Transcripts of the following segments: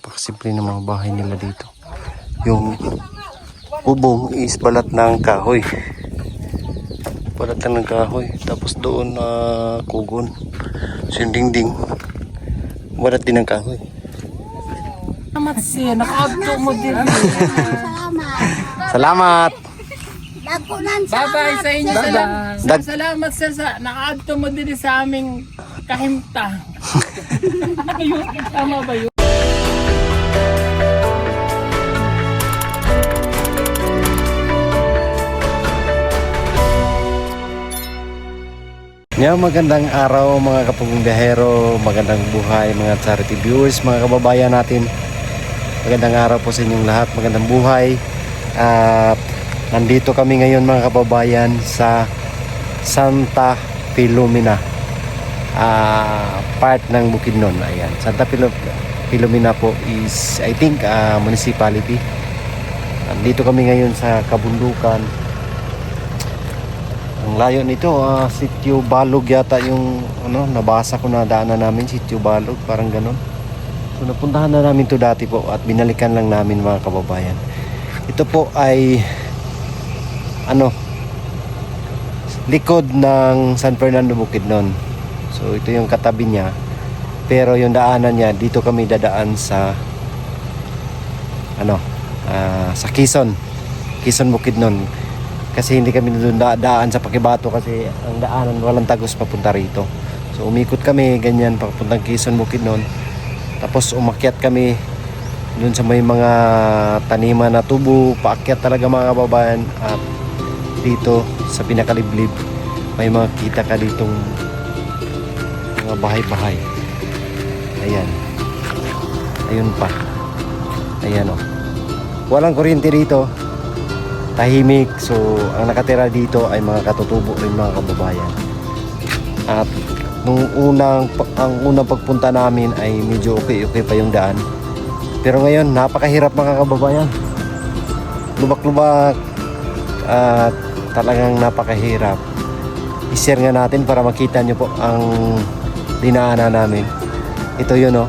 Pakasimple ng mga bahay nila dito. Yung bubong is balat ng kahoy. Balat ng kahoy. Tapos doon kugon. So yung dingding, balat din ng kahoy. Salamat siya, naka-auto mo din. Salamat! Bye-bye sa inyo. Salamat sir sa naka-auto mo din sa aming kahimta. Tama ba yun? Magandang araw mga kapugong biyahero, magandang buhay mga charity viewers, mga kababayan natin. Magandang araw po sa inyong lahat, magandang buhay. Nandito kami ngayon mga kababayan sa Santa Filomena, part ng Bukidnon. Ayan, Santa Filomena po is I think municipality. Nandito kami ngayon sa kabundukan. Ang layo nito, Sitio Balog yata yung nabasa ko na daanan namin, Sitio Balog, parang ganon. So napuntahan na namin to dati po at binalikan lang namin mga kababayan. Ito po ay likod ng San Fernando Bukidnon. So ito yung katabi niya. Pero yung daanan niya, dito kami dadaan sa sa Quezon Bukidnon. Kasi hindi kami doon daan sa Pakibato kasi ang daanan walang tagos papunta rito. So umikot kami ganyan papuntang Quezon Bukidnon. Tapos umakyat kami doon sa may mga taniman na tubo, paakyat talaga mga kababayan. At dito sa pinakaliblib may mga kita ka ditong mga bahay-bahay. Ayan. Ayun pa. Ayan o. Walang kuryente dito. Tahimik, so ang nakatira dito ay mga katutubo rin mga kababayan. At ang unang pagpunta namin ay medyo okay pa yung daan. Pero ngayon napakahirap mga kababayan. Lubak-lubak at talagang napakahirap. I-share nga natin para makita nyo po ang dinaanan namin. Ito yun o.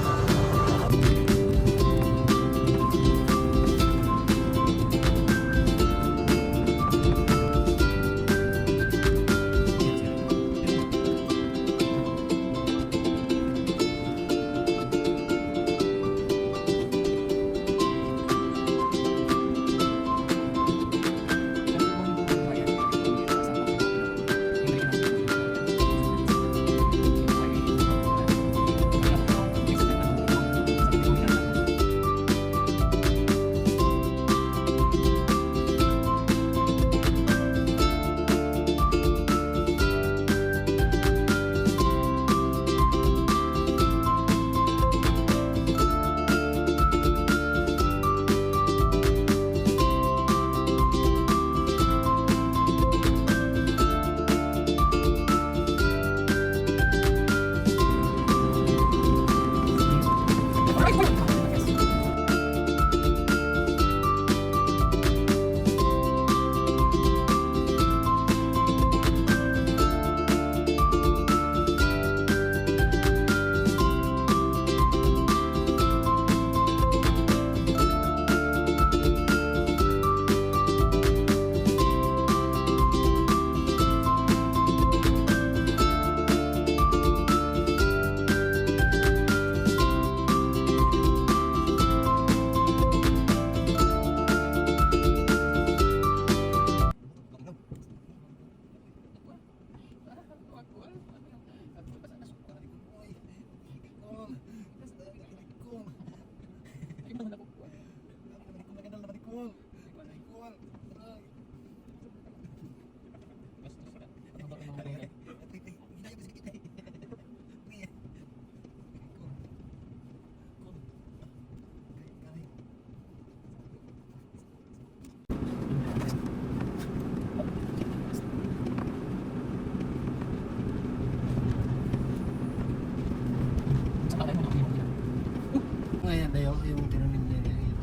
Ayan na yung tinanim niya yun.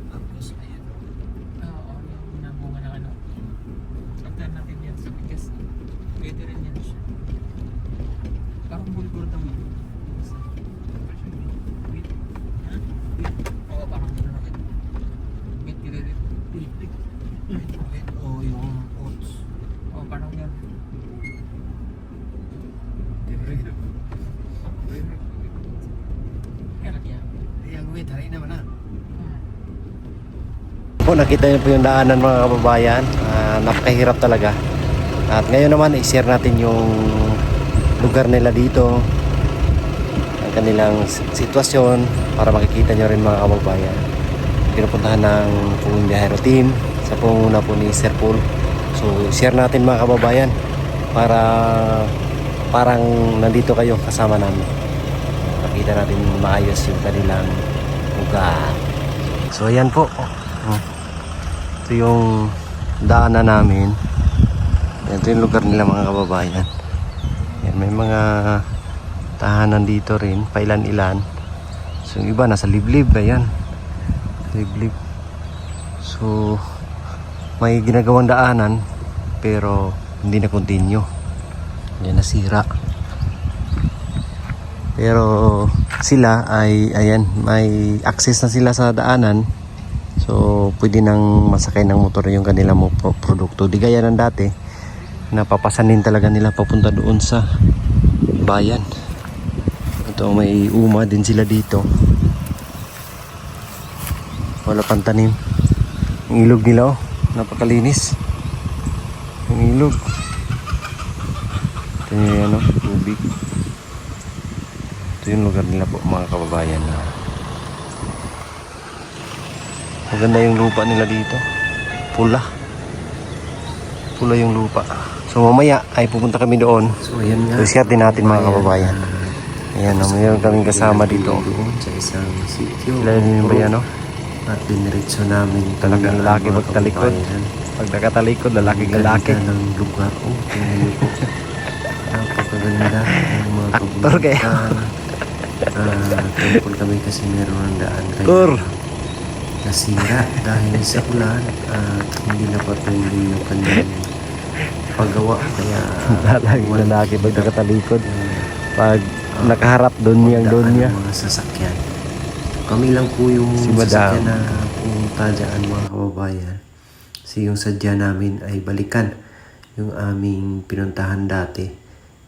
Tapos ayan. Oo, yung nabunga ng Pagtan natin yan sa bigas. Pwede rin yan siya. Parang bulgur naman. Wait. Ha? Po, nakita niyo po yung daanan mga kababayan. Napakahirap talaga. At ngayon naman i-share natin yung lugar nila dito, ang kanilang sitwasyon para makikita nyo rin mga kababayan. Pinupuntahan ng Pugong Biyahero Team sa pangunguna po ni Sir Paul. So share natin mga kababayan para parang nandito kayo kasama namin. Makita natin maayos yung kanilang lugar. So ayan po. Ito yung daanan namin. Ito yung lugar nila mga kababayan. Yan, may mga tahanan dito rin, pailan-ilan. So yung iba nasa liblib, ayan. Liblib. So may ginagawang daanan pero hindi na continue. Yan, nasira. Pero sila ay ayan, may access na sila sa daanan. So pwede nang masakay ng motor yung kanilang produkto. Di gaya ng dati, napapasanin talaga nila papunta doon sa bayan. Ito, may uma din sila dito. Wala pang tanim. Yung ilog nila, oh, napakalinis. Yung ilog. Ito yung ano, tubig. Ito yung lugar nila po mga kababayan. Maganda yung lupa nila dito. Pula. Pula yung lupa. So mamaya ay pupunta kami doon. So ayan nga. So share din natin mga kababayan. Ayan, mayroon kaming kasama dito. Doon sa isang sitio. Ilan yung bayan, no? At diniretso namin talagang lalaki magtalikod. Pag nakatalikod, lalaki. Ganda ng lugar. Oh, tingnan niyo po. Napakaganda ng mga aktor kaya. Tungkol kami kasi meron ang daan kayo. Nasira dahil sa ulan at hindi na patuloy yung kanyang paggawa. Kaya lalaki pag nakatalikod. Pag nakaharap doon niya. Mga sasakyan. Kami lang po yung si sasakyan na pumunta dyan mga kababayan. Kasi yung sadya namin ay balikan yung aming pinuntahan dati.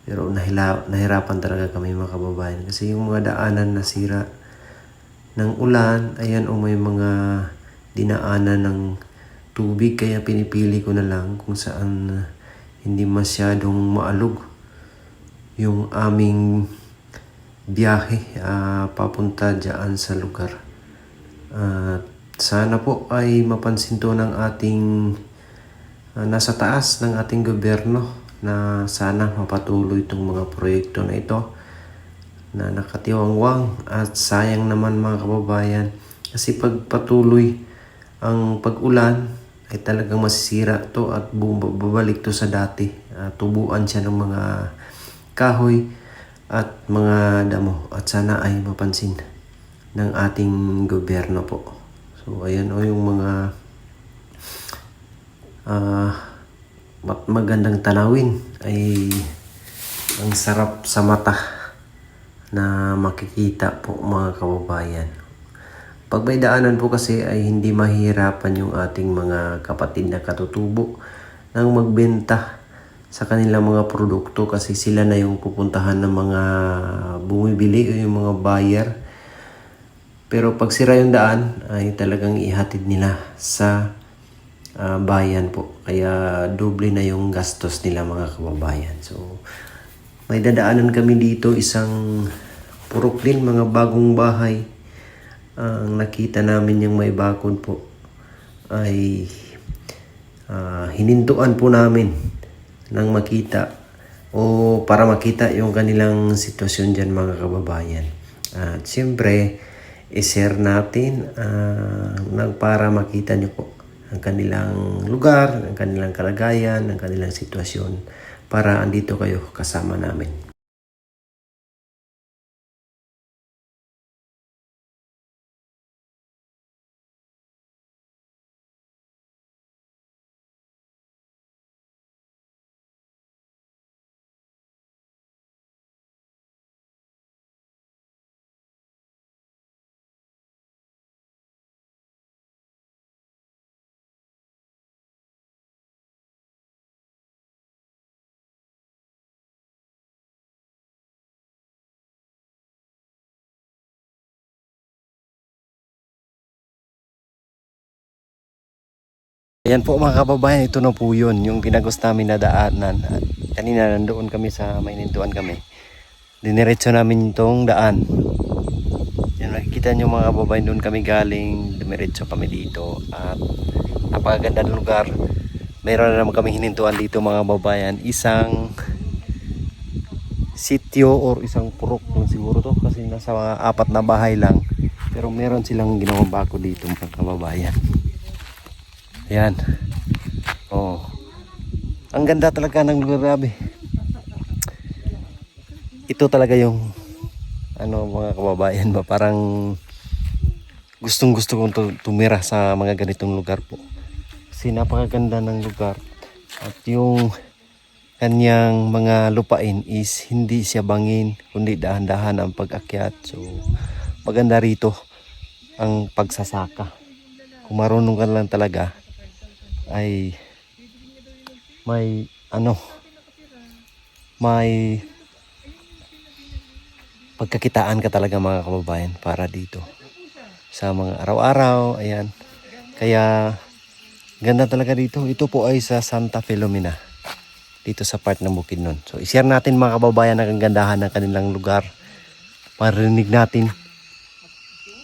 Pero nahirapan talaga kami mga kababayan. Kasi yung mga daanan nasira ng ulan, ayan o may mga dinaanan ng tubig. Kaya pinipili ko na lang kung saan hindi masyadong maalog yung aming biyahe papunta dyan sa lugar. Sana po ay mapansin to ng ating nasa taas ng ating gobyerno na sana mapatuloy itong mga proyekto na ito na nakatiwangwang. At sayang naman mga kababayan kasi pag patuloy ang pag-ulan ay talagang masisira to at babalik to sa dati. Tubuan siya ng mga kahoy at mga damo at sana ay mapansin ng ating gobyerno po. So ayan o yung mga magandang tanawin ay ang sarap sa mata na makikita po mga kababayan. Pag may daanan po kasi ay hindi mahirapan yung ating mga kapatid na katutubo nang magbenta sa kanilang mga produkto kasi sila na yung pupuntahan ng mga bumibili o yung mga buyer. Pero pag sira yung daan ay talagang ihatid nila sa bayan po. Kaya doble na yung gastos nila mga kababayan. So may dadaanan kami dito, isang purok din, mga bagong bahay. Ang nakita namin yung may bakod po ay hinintuan po namin nang makita o para makita yung kanilang sitwasyon dyan mga kababayan. At siyempre i-share natin para makita nyo po ang kanilang lugar, ang kanilang kalagayan, ang kanilang sitwasyon para andito kayo kasama namin. Yan po mga kababayan, ito na po yun, yung pinagos namin na daanan. At kanina nandoon kami sa Mainintuan kami. Diniretso namin itong daan. Yan, makikita nyo mga kababayan, doon kami galing, dumiretso kami dito. At napakaganda ng lugar. Mayroon na naman kami hinintuan dito mga kababayan. Isang sityo or isang purok lang siguro to. Kasi nasa mga 4 na bahay lang. Pero meron silang ginawang bako dito mga kababayan. Ayan. Oh. Ang ganda talaga ng lugar, grabe. Ito talaga yung mga kababayan ba, parang gustong gusto kong tumira sa mga ganitong lugar po. Kasi napakaganda ng lugar. At yung kanyang mga lupain is hindi siya bangin, kundi dahan-dahan ang pag-akyat. So maganda rito ang pagsasaka. Kung marunong ka lang talaga ay may may pagkakitaan ka talaga mga kababayan para dito sa mga araw-araw. Ayan, kaya ganda talaga dito. Ito po ay sa Santa Filomena, dito sa part ng Bukidnon. So i-share natin mga kababayan ang kagandahan ng kanilang lugar. Marinig natin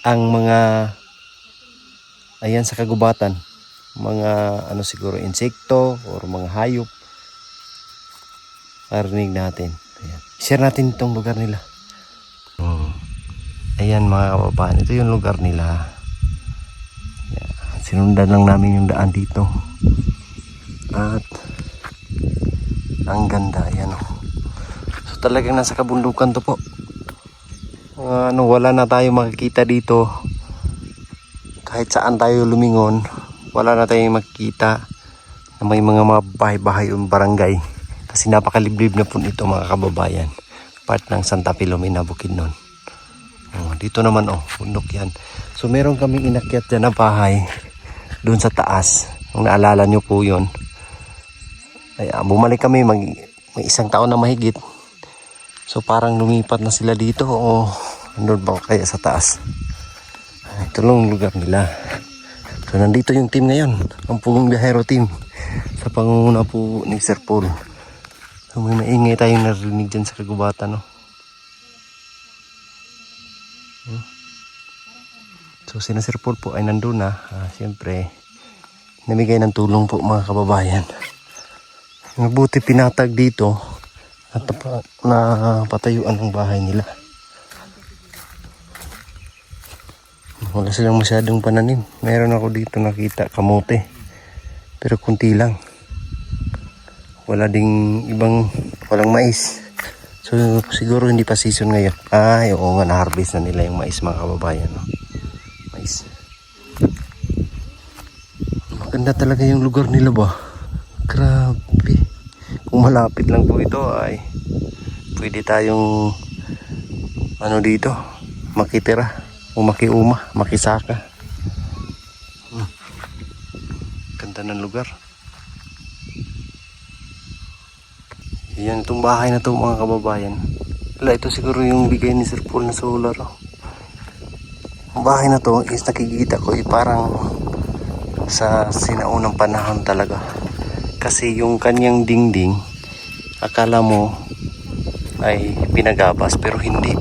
ang mga ayan sa kagubatan, mga siguro insekto or mga hayop. Marinig natin. Ayan. Share natin itong lugar nila. Ayan mga kababayan, ito yung lugar nila. Ayan. Sinundan lang namin yung daan dito. At ang ganda, ayan o. So talagang nasa kabundukan to po. Wala na tayo makikita dito. Kahit saan tayo lumingon, wala na tayong makikita na may mga bahay-bahay o barangay. Kasi napakaliblib na po ito mga kababayan. Part ng Santa Filomena, Bukidnon. Dito naman bundok yan. So meron kaming inakyat dyan na bahay doon sa taas. Kung naalala nyo po yun. Ay, bumalik kami may 1 taon na mahigit. So parang lumipat na sila dito o andun ba kaya sa taas. Ito lang lugar nila. So nandito yung team ngayon, ang Pugong Biyahero team, sa pangunguna po ni Sir Paul. So may maingay tayong narinig dyan sa kagubatan. So sina Sir Paul po ay nandun na. Siyempre namigay ng tulong po mga kababayan. Mabuti pinatag dito at napatayuan ang bahay nila. Wala silang masyadong pananim. Meron ako dito nakita kamote, pero kunti lang. Wala ding walang mais. So siguro hindi pa season ngayon. Ay oo nga, na-harvest na nila yung mais mga kababayan. Mais. Maganda talaga yung lugar nila ba. Grabe. Kung malapit lang po ito ay pwede tayong dito makitira o makiuma, makisaka. Ganda ng lugar. Yan itong bahay na to mga kababayan. Ito siguro yung bigay ni Sir Paul na solar. Ang bahay na to is nakikita ko parang sa sinaunang panahon talaga. Kasi yung kanyang dingding, akala mo ay pinagabas pero hindi.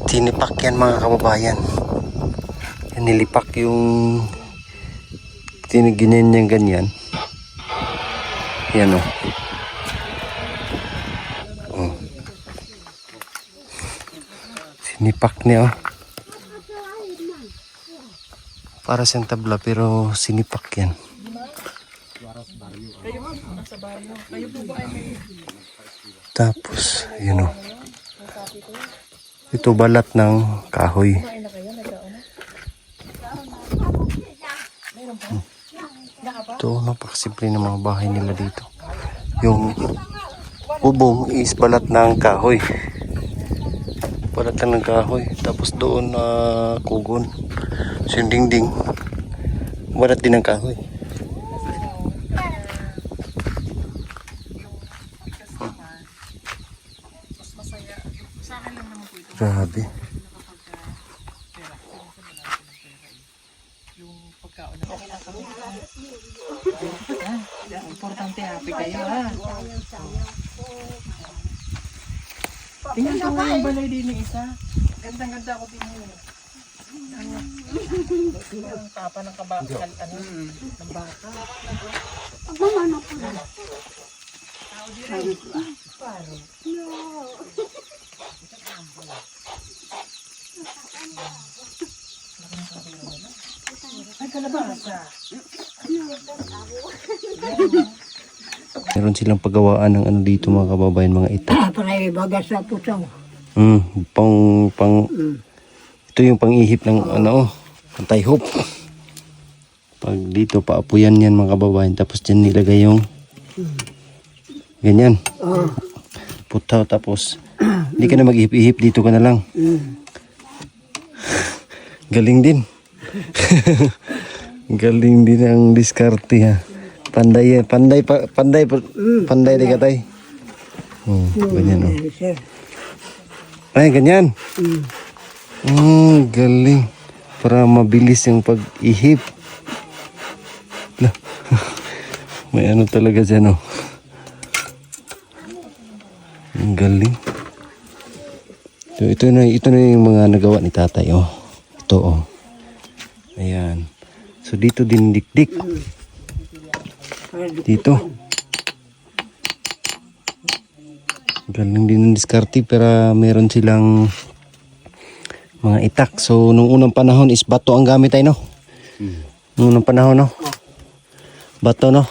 Tinipak yan mga kababayan. Nilipak yung tiniginin niyang ganyan. Yan Sinipak niya para siyang tabla pero sinipak yan. Tapos ito balat ng kahoy. Ito napakasimple ng mga bahay nila dito. Yung bubong is balat ng kahoy. Balat ng kahoy. Tapos doon kugon. So yung dingding balat din ng kahoy. Grabe. yung pagkaon na importante happy kayo ha. Tingnan ko nga yung balay din ng isa. Gandang-ganda ko din yun. Ang tapa ng kabakal, ano, ng baka. Ay, kalabasa. Meron silang paggawaan ng ano dito mga kababayan, mga itak. Panay bagas sa pusaw. Ito yung pang-ihip ng ano, anti-hope. Pag dito paapuyan yan mga kababayan, tapos dyan nilagay yung ganyan. Putaw, tapos hindi ka na mag-ihip-ihip, dito ka na lang. Galing din. Galing din ang diskarte ha. Panday yan, panday di katay. Ganyan oh. Sir. Ay, ganyan. Galing. Para mabilis yung pag-ihip. Lah. May ano talaga dyan, oh. Ang galing. Ito na yung mga nagawa ni tatay, oh. Ito, oh. Ayan. So, dito din dikdik. Dito. Galing din ng diskarte, pero meron silang mga itak. So, nung unang panahon is bato ang gamit ay, no? Nung unang panahon, no? Bato, no?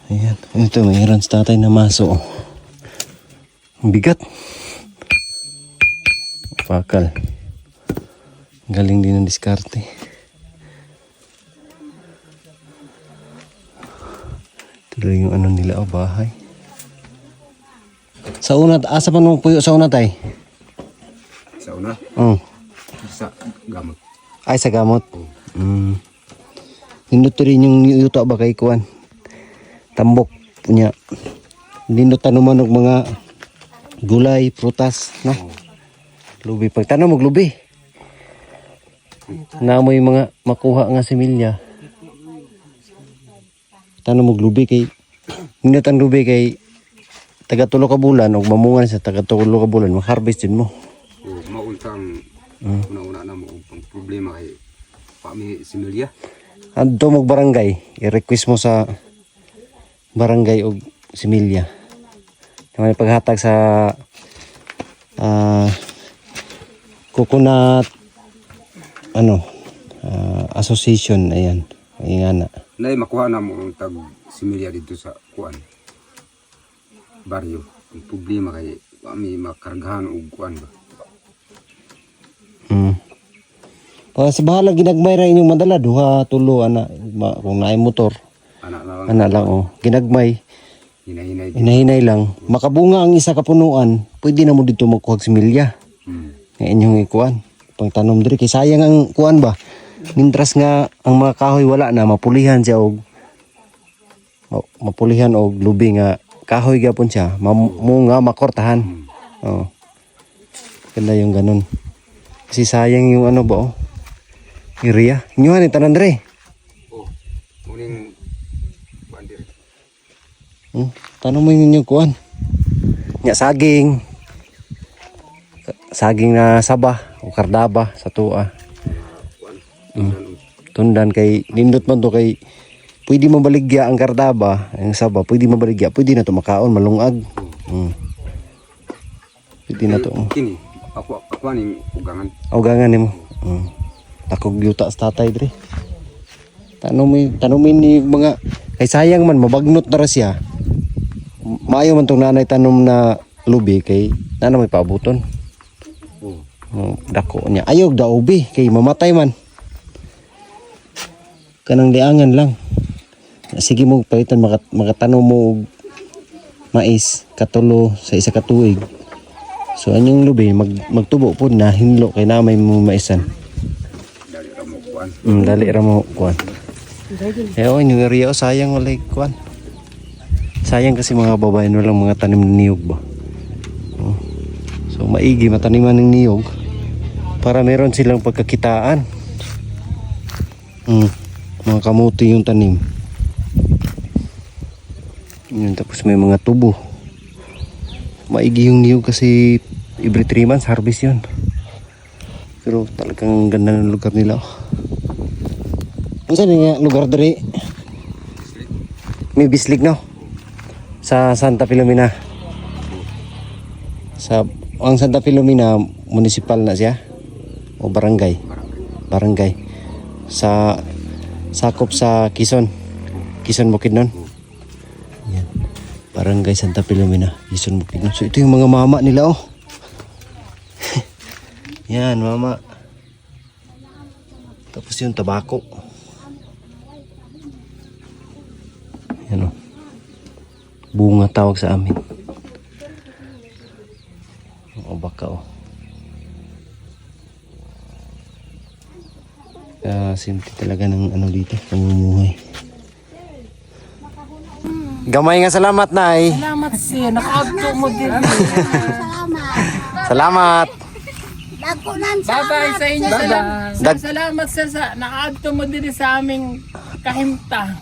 Ayan. Ito, mayroon sa tatay na maso. Oh. Ang bigat. Pakal. Galing din ng diskarte. Ito yung ano nila, oh, bahay. Sa una, asa pa nung puyo sa una tay? Sa una? Sa gamot. Ay, sa gamot. Nindot rin yung yuta ba kay kuwan? Tambok punya. Nindot tanuman og mga gulay, prutas, no? Lubi. Pag tanong mo lubi. Namoy mga makuha nga similya. Tanong mo lubi kay nindot ang lubi kay taga 3 ka bulan o mamungan sa taga 3 ka bulan, mag-harvest din mo. Mauntang una-una na mo ang problema kay pami similya. Adto mo barangay, i-request mo sa barangay og similya. May paghatag sa coconut association, ayan. Ingana. Nay makuha na mo ang tag similya dito sa kuan. Baryo. Ang problema kay kami makargahan og kuan ba. Sa bahala ginagmay ra inyong madala duha tulo ana kung naay motor. Ana lang oh. Ginagmay. Hinahinay lang. Makabunga ang isa ka punuan, pwede na mo dito magkuha similya. Nga inyong ikuan. Pangtanom diri kay sayang ang kuan ba. Mintras nga ang mga kahoy wala na, mapulihan siya og lubi nga kahoy gapon siya, nga makortahan. Oh. Ganda yung ganun. Kasi sayang yung ano ba oh. Area. Inyo ni tanan dre. Oh. Muning kuan diri. Tanong mo yung kuan. Nya saging. Saging na saba o kardaba sa tuwa. Tundan kay nindot man to kay pwede mabaligya ang kardaba, ang saba, pwede mabaligya, pwede na to makaon malungag. Pwede na to. Kini ako ning ugangan. Ugangan nimo. Takog yuta sa tatay dre. Tanumin ni mga kay sayang man mabagnot na ra siya. Maayo man tong nanay tanom na lubi kay nana may paabuton. Dako niya. Ayog da ubi kay mamatay man. Kanang liangan lang. Sige mo palitan makatanom mo og mais katulo sa isa ka tuig. So anyong lubi magtubo po na hinlo kay na may maisan. Dali ra mo kuan. Dali ra mo kuan. Ewan yung area sayang wala kuan. Sayang kasi mga babae walang mga tanim ng niyog ba. So maigi mataniman ng niyog para meron silang pagkakitaan. Mga kamuti yung tanim. Yun, tapos may mga tubo. Maigi yung niyog kasi every 3 months harvest yun. Pero talagang ganda ng lugar nila. Ano saan yung lugar dari? May bislig no? Sa Santa Filomena. Ang Santa Filomena, municipal na siya? O barangay? Barangay. Sakop sa Quezon. Quezon Bukidnon. Yan. Barangay Santa Filomena, Quezon Bukidnon. So ito yung mga mama nila oh. Yan, mama. Tapos yung tabako. Yan oh. Bunga tawag sa amin. O baka oh. Simple talaga ng ano dito, pamumuhay. Gamay nga salamat, Nay. Salamat sir, nakaabto mo din. Salamat. Bye-bye sa inyo. Salamat sir sa nakaabto mo din sa aming kahimta.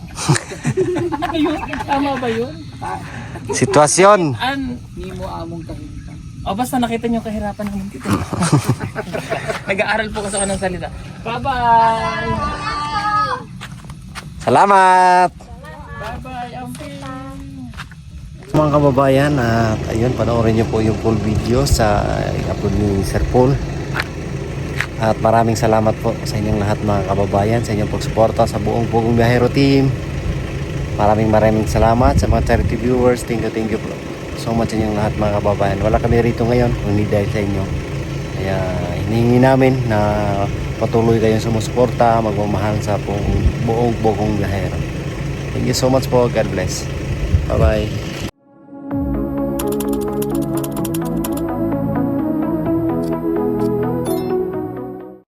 Ayun, tama ba yun? Sitwasyon. Ni mo among kahimta. O basta nakita niyo kahirapan namin dito. Nag-aaral po kasi ako ng salita. Bye-bye! Salamat. Bye-bye, Amping! Mga kababayan, at ayun, panoorin niyo po yung full video sa upload ni Sir Paul. At maraming salamat po sa inyong lahat mga kababayan, sa inyong pagsuporta sa buong Pugong Biyahero team. Maraming salamat sa mga charity viewers. Thank you po so much sa inyong lahat mga kababayan. Wala kami rito ngayon, hindi dahil sa inyo. Kaya hinihingi namin na patuloy kayong sumusuporta, magmamahal sa buong Pugong Biyahero. Thank you so much po. God bless. Bye-bye.